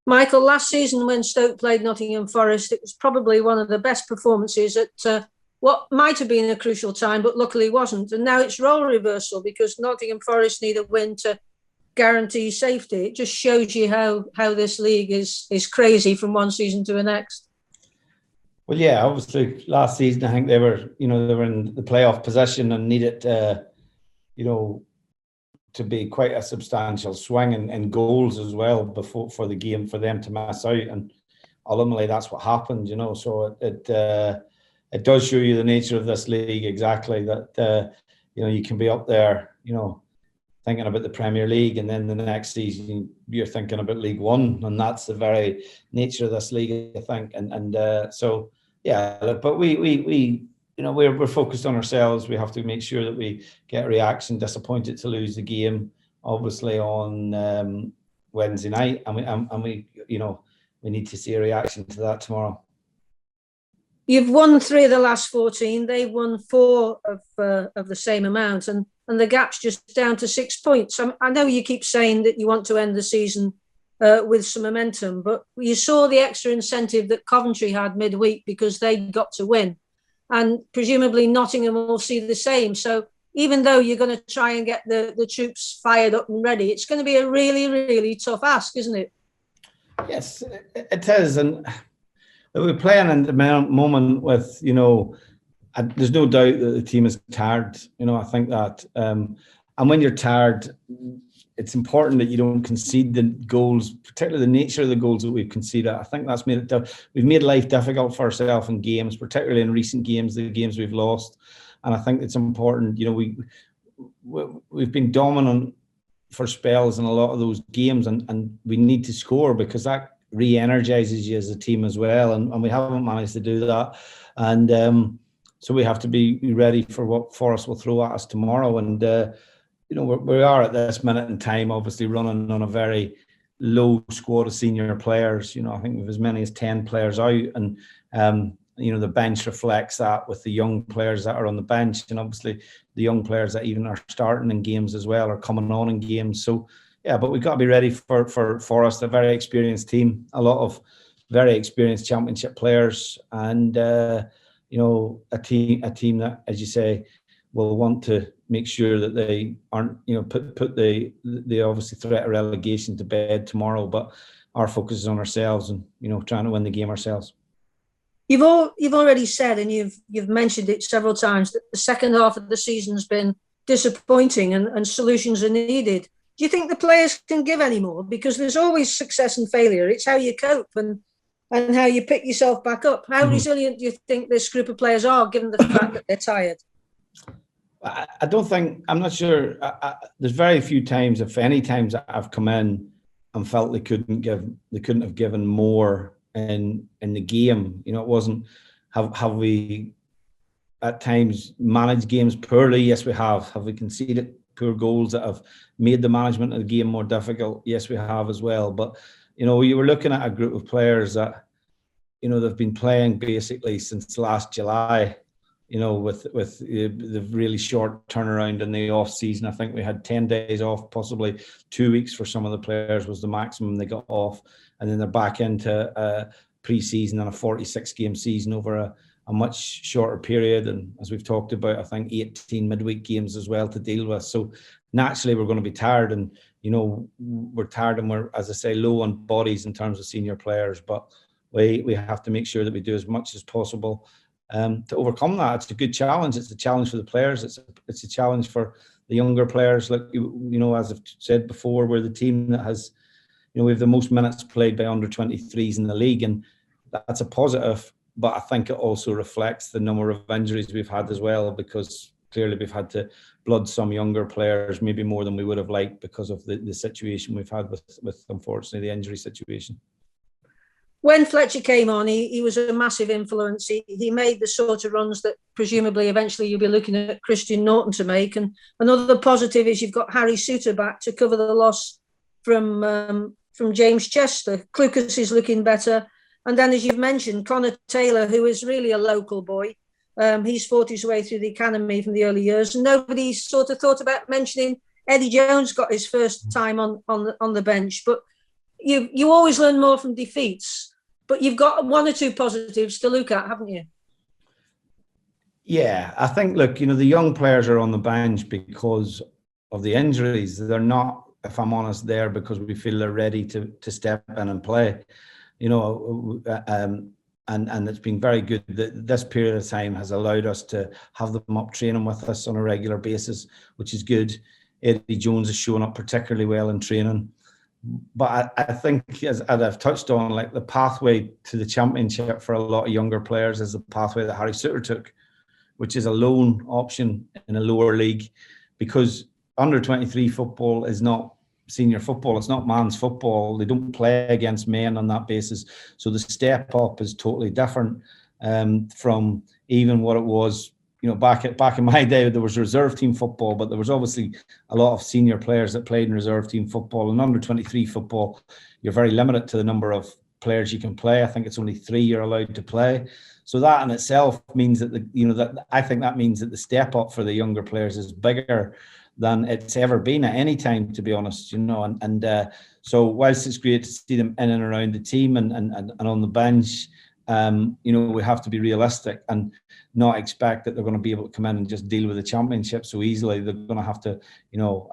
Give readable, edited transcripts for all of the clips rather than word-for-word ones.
Michael, last season when Stoke played Nottingham Forest, it was probably one of the best performances at what might have been a crucial time, but luckily wasn't. And now it's role reversal because Nottingham Forest need a win to guarantee safety. It just shows you how this league is crazy from one season to the next. Well, yeah, obviously last season I think they were in the playoff position and needed to be quite a substantial swing in goals as well for the game for them to miss out, and ultimately that's what happened. So it does show you the nature of this league exactly, that you can be up there thinking about the Premier League, and then the next season you're thinking about League One, and that's the very nature of this league, I think. So yeah, but we're focused on ourselves. We have to make sure that we get a reaction. Disappointed to lose the game, obviously, on Wednesday night, and we need to see a reaction to that tomorrow. You've won 3 of the last 14. They've won 4 of the same amount, and the gap's just down to 6 points. I know you keep saying that you want to end the season with some momentum, but you saw the extra incentive that Coventry had midweek because they got to win. And presumably Nottingham will see the same. So even though you're going to try and get the troops fired up and ready, it's going to be a really, really tough ask, isn't it? Yes, it is. And we're playing in the moment with, there's no doubt that the team is tired. I think that. And when you're tired, it's important that you don't concede the goals, particularly the nature of the goals that we've conceded. I think that's made it. We've made life difficult for ourselves in games, particularly in recent games, the games we've lost. And I think it's important. We've been dominant for spells in a lot of those games, and we need to score because that re-energizes you as a team as well. And we haven't managed to do that. And so we have to be ready for what Forest will throw at us tomorrow. And we are at this minute in time, obviously running on a very low squad of senior players. I think we have as many as 10 players out, and the bench reflects that with the young players that are on the bench, and obviously the young players that even are starting in games as well are coming on in games. So yeah, but we've got to be ready for Forest, a very experienced team, a lot of very experienced championship players, and a team that, as you say, will want to make sure that they aren't, put the obviously threat of relegation to bed tomorrow. But our focus is on ourselves and, trying to win the game ourselves. You've already said, and you've mentioned it several times, that the second half of the season has been disappointing and solutions are needed. Do you think the players can give any more? Because there's always success and failure. It's how you cope and how you pick yourself back up. How resilient do you think this group of players are, given the fact that they're tired? I don't think, I'm not sure. There's very few times, if any times, I've come in and felt they couldn't have given more in the game. It wasn't, have we at times managed games poorly? Yes, we have. Have we conceded poor goals that have made the management of the game more difficult? Yes, we have as well. But you were looking at a group of players that they've been playing basically since last July. With the really short turnaround in the off season. I think we had 10 days off, possibly 2 weeks for some of the players was the maximum they got off, and then they're back into a pre-season and a 46-game season over a much shorter period. And as we've talked about, I think 18 midweek games as well to deal with. So naturally we're going to be tired, and we're tired, and we're, as I say, low on bodies in terms of senior players. But we have to make sure that we do as much as possible to overcome that. It's a good challenge. It's a challenge for the players. It's a challenge for the younger players. Like, as I've said before, we're the team that has, we have the most minutes played by under 23s in the league, and that's a positive. But I think it also reflects the number of injuries we've had as well, because clearly we've had to blood some younger players, maybe more than we would have liked, because of the situation we've had with unfortunately the injury situation. When Fletcher came on, he was a massive influence. He made the sort of runs that presumably eventually you'll be looking at Christian Norton to make. And another positive is you've got Harry Souttar back to cover the loss from James Chester. Clucas is looking better. And then, as you've mentioned, Connor Taylor, who is really a local boy. He's fought his way through the academy from the early years. And nobody sort of thought about mentioning Eddie Jones got his first time on the bench. But you always learn more from defeats, but you've got one or two positives to look at, haven't you? Yeah, I think, look, the young players are on the bench because of the injuries. They're not, if I'm honest, there because we feel they're ready to step in and play. And it's been very good that this period of time has allowed us to have them up training with us on a regular basis, which is good. Eddie Jones is showing up particularly well in training. But I think, as I've touched on, like the pathway to the championship for a lot of younger players is the pathway that Harry Souttar took, which is a loan option in a lower league, because under 23 football is not senior football. It's not man's football. They don't play against men on that basis. So the step up is totally different from even what it was. Back in my day, there was reserve team football, but there was obviously a lot of senior players that played in reserve team football. And under 23 football, you're very limited to the number of players you can play. I think it's only 3 you're allowed to play. So that in itself means that I think that means that the step up for the younger players is bigger than it's ever been at any time, to be honest. So whilst it's great to see them in and around the team and on the bench, we have to be realistic and not expect that they're going to be able to come in and just deal with the championship so easily. They're going to have to,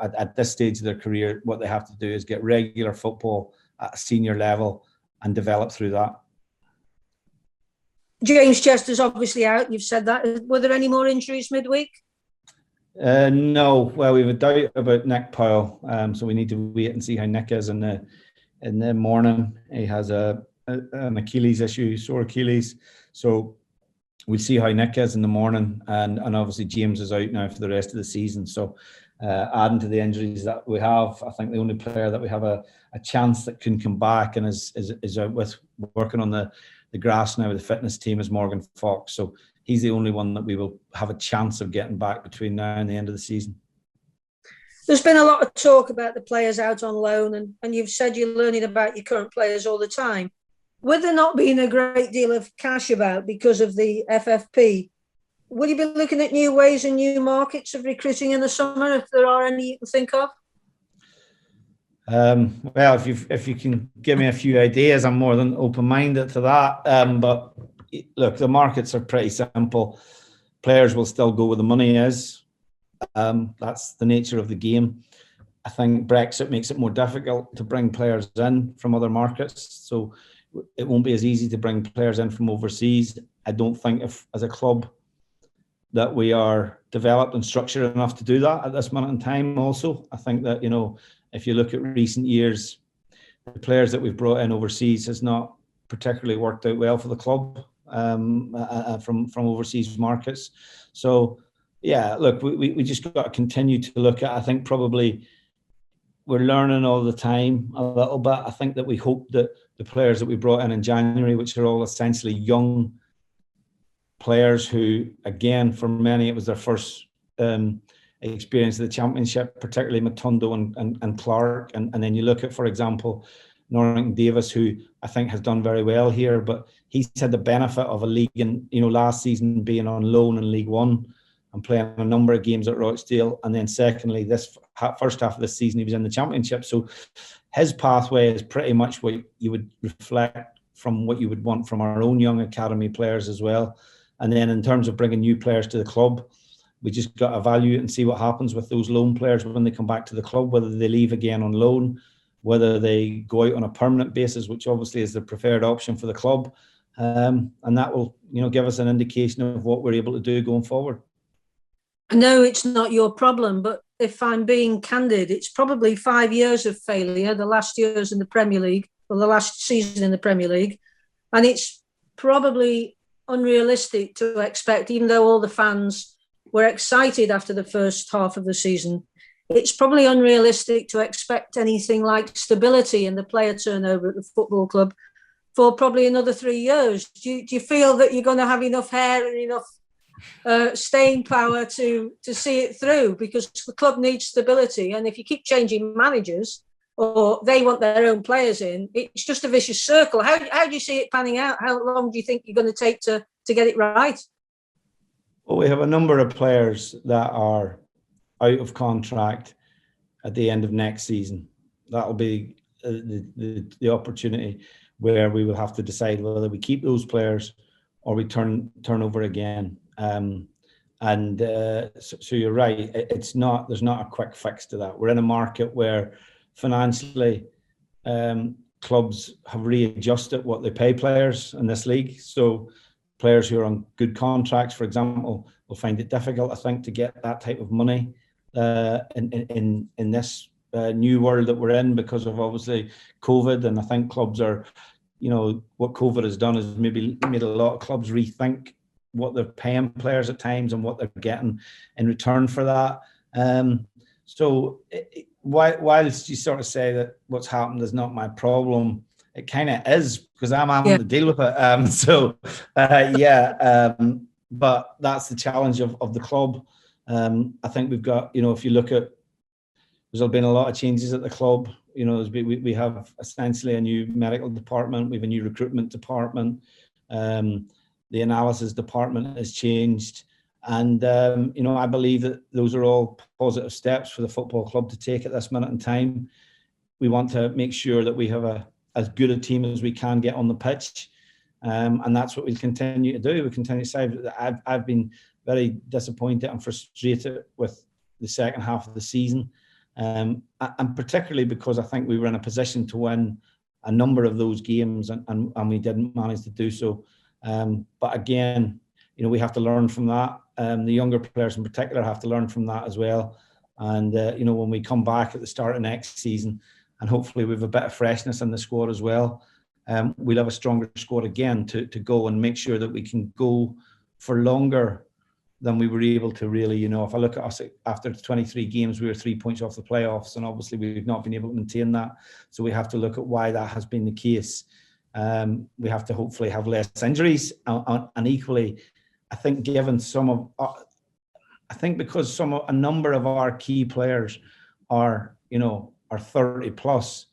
at this stage of their career, what they have to do is get regular football at a senior level and develop through that. James Chester's obviously out. You've said that. Were there any more injuries midweek? No. Well, we have a doubt about Nick Powell, so we need to wait and see how Nick is in the morning. He has an Achilles issue, sore Achilles. So we'll see how Nick is in the morning, and obviously James is out now for the rest of the season. So adding to the injuries that we have, I think the only player that we have a chance that can come back and is out with working on the grass now with the fitness team is Morgan Fox. So he's the only one that we will have a chance of getting back between now and the end of the season. There's been a lot of talk about the players out on loan, and you've said you're learning about your current players all the time. With there not being a great deal of cash about because of the FFP, will you be looking at new ways and new markets of recruiting in the summer, if there are any you can think of? Well, if you can give me a few ideas, I'm more than open-minded to that. But look, the markets are pretty simple. Players will still go where the money is. That's the nature of the game. I think Brexit makes it more difficult to bring players in from other markets. So it won't be as easy to bring players in from overseas. I don't think as a club that we are developed and structured enough to do that at this moment in time. Also, I think that, if you look at recent years, the players that we've brought in overseas has not particularly worked out well for the club from overseas markets. So, yeah, look, we just got to continue to look at, I think probably we're learning all the time a little bit. I think that we hope that the players that we brought in January, which are all essentially young players who, again, for many, it was their first experience of the championship, particularly Matondo and Clark. And then you look at, for example, Norrington Davis, who I think has done very well here, but he's had the benefit of a league in, last season being on loan in League One and playing a number of games at Rochdale. And then secondly, this first half of the season, he was in the championship. So his pathway is pretty much what you would reflect from what you would want from our own young academy players as well. And then in terms of bringing new players to the club, we just got to evaluate and see what happens with those loan players when they come back to the club, whether they leave again on loan, whether they go out on a permanent basis, which obviously is the preferred option for the club. And that will, give us an indication of what we're able to do going forward. I know it's not your problem, but if I'm being candid, it's probably 5 years of failure, the last years in the Premier League, or the last season in the Premier League. And it's probably unrealistic to expect, even though all the fans were excited after the first half of the season, it's probably unrealistic to expect anything like stability in the player turnover at the football club for probably another 3 years. Do you feel that you're going to have enough hair and enough staying power to see it through? Because the club needs stability, and if you keep changing managers or they want their own players in, it's just a vicious circle. How do you see it panning out? How long do you think you're going to take to get it right? Well, we have a number of players that are out of contract at the end of next season. That'll be the opportunity where we will have to decide whether we keep those players or we turn over again. So you're right. There's not a quick fix to that. We're in a market where financially clubs have readjusted what they pay players in this league. So players who are on good contracts, for example, will find it difficult, I think, to get that type of money in this new world that we're in because of obviously COVID. And I think clubs are, what COVID has done is maybe made a lot of clubs rethink what they're paying players at times and what they're getting in return for that. Whilst you sort of say that what's happened is not my problem, it kind of is because I'm having to deal with it. But that's the challenge of the club. I think we've got, if you look at, there's been a lot of changes at the club. We have essentially a new medical department. We have a new recruitment department. The analysis department has changed. And, I believe that those are all positive steps for the football club to take at this minute in time. We want to make sure that we have as good a team as we can get on the pitch. And that's what we'll continue to do. We continue to say that I've been very disappointed and frustrated with the second half of the season. And particularly because I think we were in a position to win a number of those games and we didn't manage to do so. But again, we have to learn from that. The younger players in particular have to learn from that as well. And, when we come back at the start of next season, and hopefully we have a bit of freshness in the squad as well, we'll have a stronger squad again to go and make sure that we can go for longer than we were able to really, if I look at us after 23 games, we were 3 points off the playoffs, and obviously we've not been able to maintain that. So we have to look at why that has been the case. We have to hopefully have less injuries, and equally, I think because a number of our key players are 30 plus,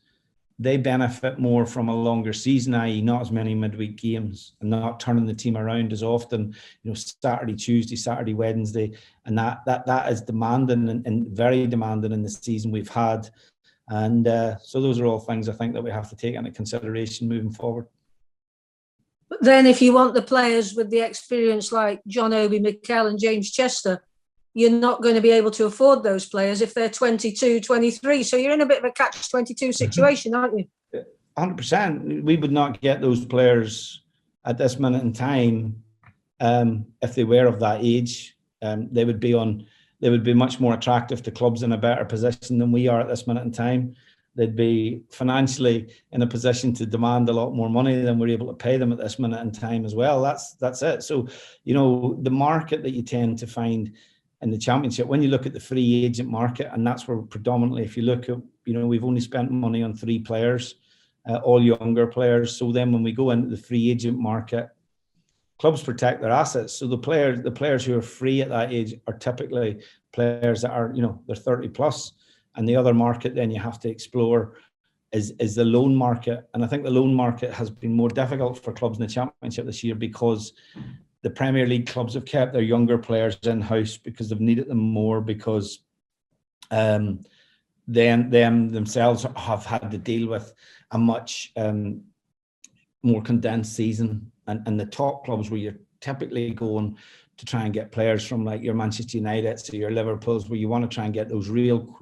they benefit more from a longer season, i.e. not as many midweek games and not turning the team around as often, Saturday, Tuesday, Saturday, Wednesday. And that is demanding and very demanding in the season we've had. And so those are all things I think that we have to take into consideration moving forward. But then if you want the players with the experience like John Obi Mikel and James Chester, you're not going to be able to afford those players if they're 22, 23. So you're in a bit of a catch-22 situation, aren't you? 100%. We would not get those players at this minute in time if they were of that age. They would be much more attractive to clubs in a better position than we are at this minute in time. They'd be financially in a position to demand a lot more money than we're able to pay them at this minute in time as well. That's it. So, the market that you tend to find in the Championship, when you look at the free agent market, and that's where predominantly, if you look at, we've only spent money on 3 players, all younger players. So then when we go into the free agent market, clubs protect their assets. So the players who are free at that age are typically players that are, they're 30 plus. And the other market then you have to explore is the loan market. And I think the loan market has been more difficult for clubs in the Championship this year because the Premier League clubs have kept their younger players in-house because they've needed them more, because them themselves have had to deal with a much more condensed season. And the top clubs where you're typically going to try and get players from, like your Manchester Uniteds to your Liverpools, where you want to try and get those real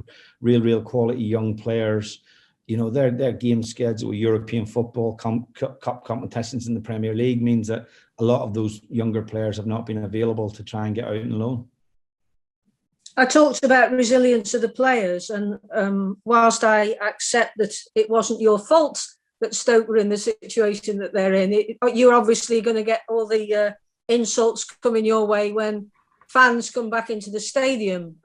quality young players. Their game schedule with European football cup competitions in the Premier League means that a lot of those younger players have not been available to try and get out on loan. I talked about resilience of the players, and whilst I accept that it wasn't your fault that Stoke were in the situation that they're in, you're obviously going to get all the insults coming your way when fans come back into the stadium.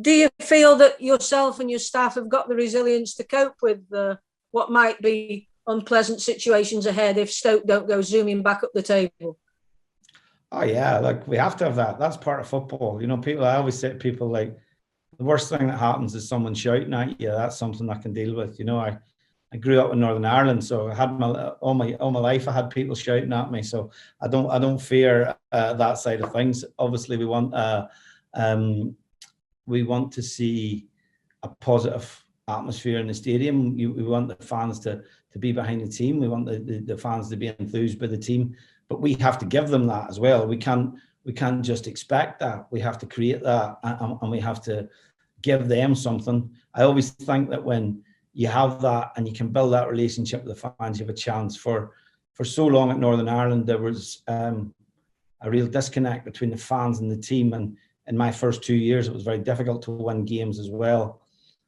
Do you feel that yourself and your staff have got the resilience to cope with what might be unpleasant situations ahead if Stoke don't go zooming back up the table? Oh yeah, we have to have that. That's part of football. I always say to people, like, the worst thing that happens is someone shouting at you. That's something I can deal with. I grew up in Northern Ireland, so I had all my life I had people shouting at me. So I don't fear that side of things. Obviously, we want to see a positive atmosphere in the stadium. We want the fans to be behind the team. We want the fans to be enthused by the team, but we have to give them that as well. We can't just expect that. We have to create that, and we have to give them something. I always think that when you have that and you can build that relationship with the fans, you have a chance. For so long at Northern Ireland, there was a real disconnect between the fans and the team. And in my first 2 years, it was very difficult to win games as well.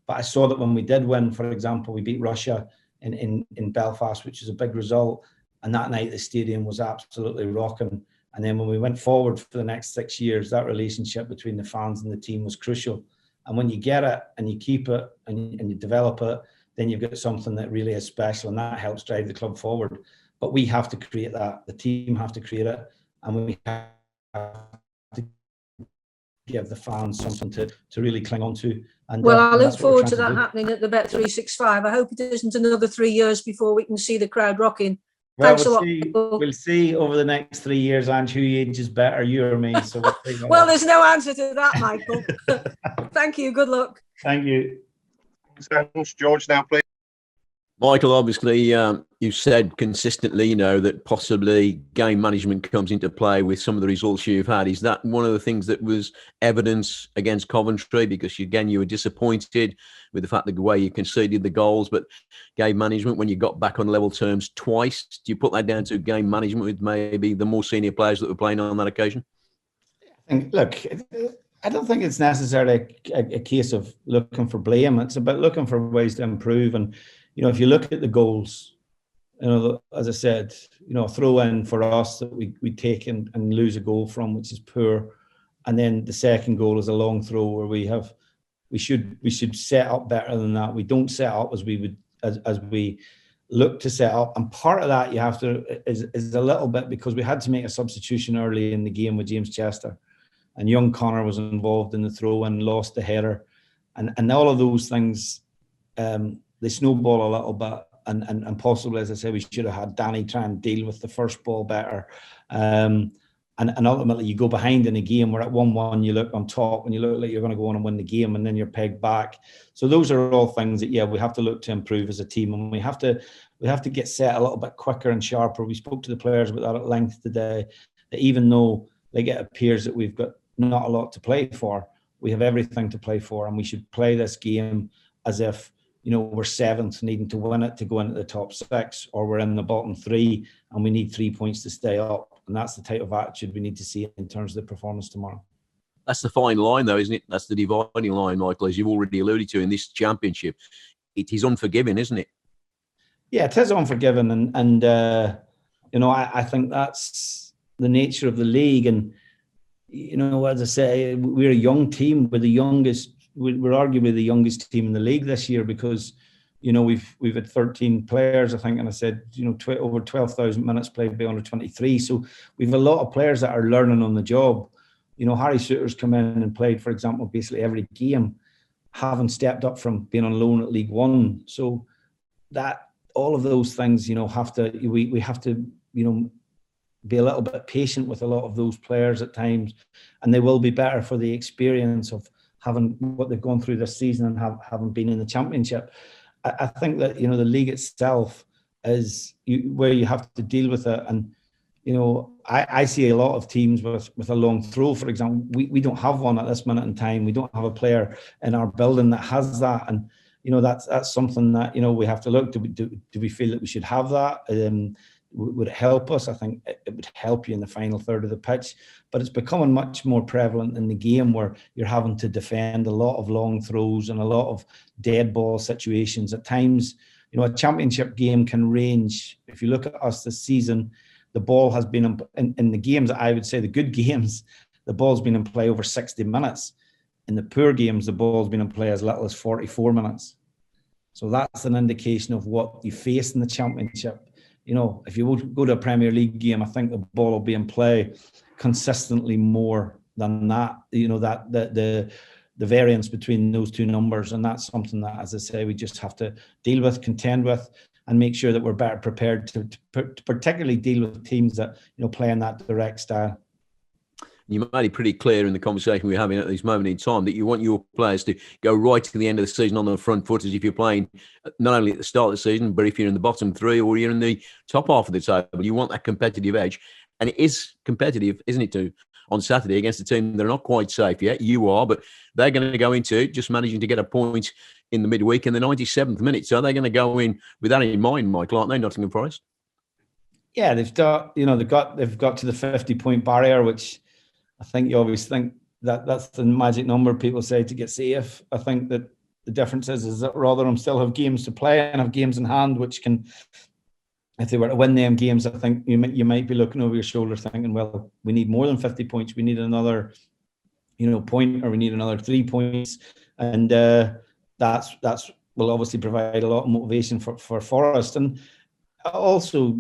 But I saw that when we did win, for example, we beat Russia in Belfast, which is a big result. And that night, the stadium was absolutely rocking. And then when we went forward for the next 6 years, that relationship between the fans and the team was crucial. And when you get it and you keep it and you develop it, then you've got something that really is special, and that helps drive the club forward. But we have to create that. The team have to create it, and we have to give the fans something to really cling on to. And well, I look forward to that happening at the Bet365. I hope it isn't another 3 years before we can see the crowd rocking. Well, we'll see over the next 3 years, Ange, who ages better, you or me. So well, there's no answer to that, Michael. Thank you. Good luck. Thank you. Thanks, George, now, please. Michael, obviously, you said consistently, that possibly game management comes into play with some of the results you've had. Is that one of the things that was evidence against Coventry? Because, again, you were disappointed with the fact that the way you conceded the goals, but game management, when you got back on level terms twice, do you put that down to game management with maybe the more senior players that were playing on that occasion? Look, I don't think it's necessarily a case of looking for blame. It's about looking for ways to improve. And, if you look at the goals, as I said, a throw in for us that we take and lose a goal from, which is poor. And then the second goal is a long throw where we should set up better than that. We don't set up as we look to set up. And part of that you have to is a little bit because we had to make a substitution early in the game with James Chester. And young Connor was involved in the throw and lost the header. And all of those things, they snowball a little bit. And possibly, as I say, we should have had Danny try and deal with the first ball better. And ultimately, you go behind in a game. We're at 1-1, you look on top and you look like you're going to go on and win the game, and then you're pegged back. So those are all things that, we have to look to improve as a team. And we have to get set a little bit quicker and sharper. We spoke to the players about that at length today, that even though it appears that we've got not a lot to play for, we have everything to play for, and we should play this game as if we're seventh, needing to win it to go into the top six, or we're in the bottom three and we need 3 points to stay up. And that's the type of attitude we need to see in terms of the performance tomorrow. That's the fine line, though, isn't it? That's the dividing line, Michael, as you've already alluded to in this championship. It is unforgiving, isn't it? Yeah, it is unforgiving, and I think that's the nature of the league. And as I say, we're a young team. We're the youngest. We're arguably the youngest team in the league this year because, we've had 13 players, I think, and I said, over 12,000 minutes played by under 23. So we've a lot of players that are learning on the job. Harry Souttar's come in and played, for example, basically every game, having stepped up from being on loan at League One. So that all of those things, we have to, be a little bit patient with a lot of those players at times, and they will be better for the experience of having what they've gone through this season and having been in the championship. I think that, the league itself is where you have to deal with it. And, I see a lot of teams with a long throw, for example. We don't have one at this minute in time. We don't have a player in our building that has that. And, that's something that, we have to look. Do we feel that we should have that? Would it help us? I think it would help you in the final third of the pitch, but it's becoming much more prevalent in the game where you're having to defend a lot of long throws and a lot of dead ball situations. At times, a championship game can range. If you look at us this season, the ball has been in the games, I would say the good games, the ball's been in play over 60 minutes. In the poor games, the ball's been in play as little as 44 minutes. So that's an indication of what you face in the championship. If you go to a Premier League game, I think the ball will be in play consistently more than that. That the variance between those two numbers, and that's something that, as I say, we just have to deal with, contend with, and make sure that we're better prepared to particularly deal with teams that play in that direct style. You made it pretty clear in the conversation we're having at this moment in time that you want your players to go right to the end of the season on the front foot, as if you're playing not only at the start of the season, but if you're in the bottom three or you're in the top half of the table. You want that competitive edge. And it is competitive, isn't it, too, on Saturday against a team that are not quite safe yet. You are, but they're going to go into it just managing to get a point in the midweek in the 97th minute. So they're going to go in with that in mind, Michael, aren't they, Nottingham Forest? Yeah, they've got to the 50-point barrier, which I think you always think that's the magic number people say to get safe. I think that the difference is that Rotherham still have games to play and have games in hand, which can, if they were to win them games, I think you might be looking over your shoulder thinking, well, we need more than 50 points. We need another, point, or we need another 3 points. And that's will obviously provide a lot of motivation for Forest. And also,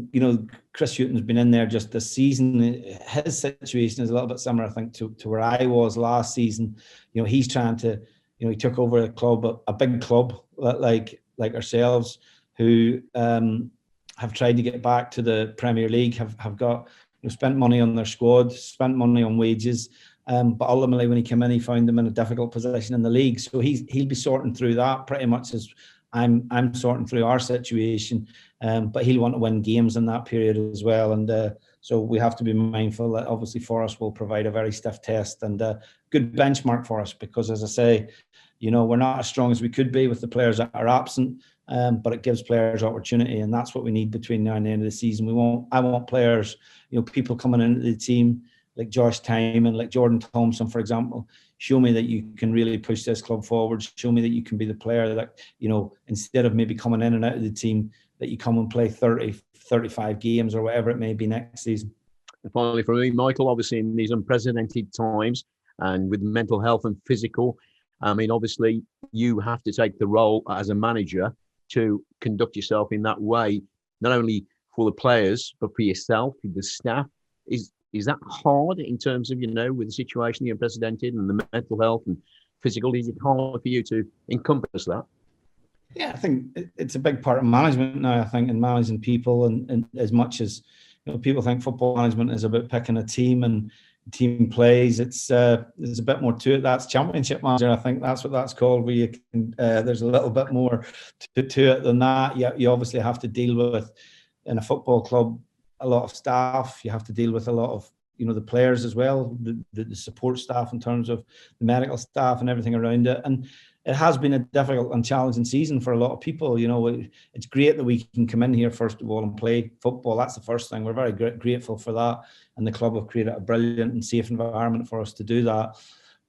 Chris Hughton's been in there just this season. His situation is a little bit similar, I think, to where I was last season. He's trying to, he took over a club, a big club like ourselves, who have tried to get back to the Premier League, have got spent money on their squad, spent money on wages. But ultimately, when he came in, he found them in a difficult position in the league. So he'll be sorting through that pretty much as I'm sorting through our situation. But he'll want to win games in that period as well. And so we have to be mindful that obviously Forest will provide a very stiff test and a good benchmark for us, because, as I say, we're not as strong as we could be with the players that are absent. But it gives players opportunity, and that's what we need between now and the end of the season. I want players, people coming into the team like Josh Tymon, like Jordan Thompson, for example. Show me that you can really push this club forward. Show me that you can be the player that, instead of maybe coming in and out of the team, that you come and play 30, 35 games or whatever it may be next season. And finally, for me, Michael, obviously in these unprecedented times and with mental health and physical, obviously you have to take the role as a manager to conduct yourself in that way, not only for the players, but for yourself, for the staff. Is that hard in terms of, with the situation, the unprecedented and the mental health and physical? Is it hard for you to encompass that? Yeah, I think it's a big part of management now, I think, in managing people. And as much as people think football management is about picking a team and team plays, there's a bit more to it. That's championship manager. I think that's what that's called, where you can, there's a little bit more to it than that. You obviously have to deal with, in a football club, a lot of staff. You have to deal with a lot of, the players as well, the support staff in terms of the medical staff and everything around it. And it has been a difficult and challenging season for a lot of people. It's great that we can come in here, first of all, and play football. That's the first thing. We're very grateful for that. And the club have created a brilliant and safe environment for us to do that.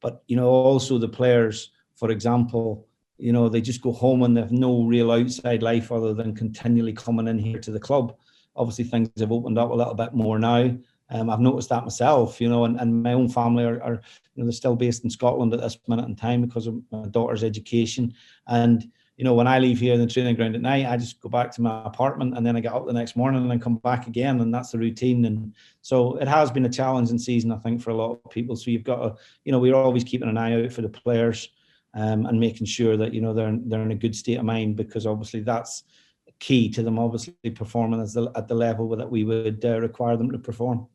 But, also the players, for example, they just go home and they have no real outside life other than continually coming in here to the club. Obviously, things have opened up a little bit more now. I've noticed that myself, and my own family are they're still based in Scotland at this minute in time because of my daughter's education. And, when I leave here in the training ground at night, I just go back to my apartment and then I get up the next morning and then come back again. And that's the routine. And so it has been a challenging season, I think, for a lot of people. So you've got to, we're always keeping an eye out for the players and making sure that, they're in a good state of mind, because obviously that's key to them obviously performing at the level that we would require them to perform.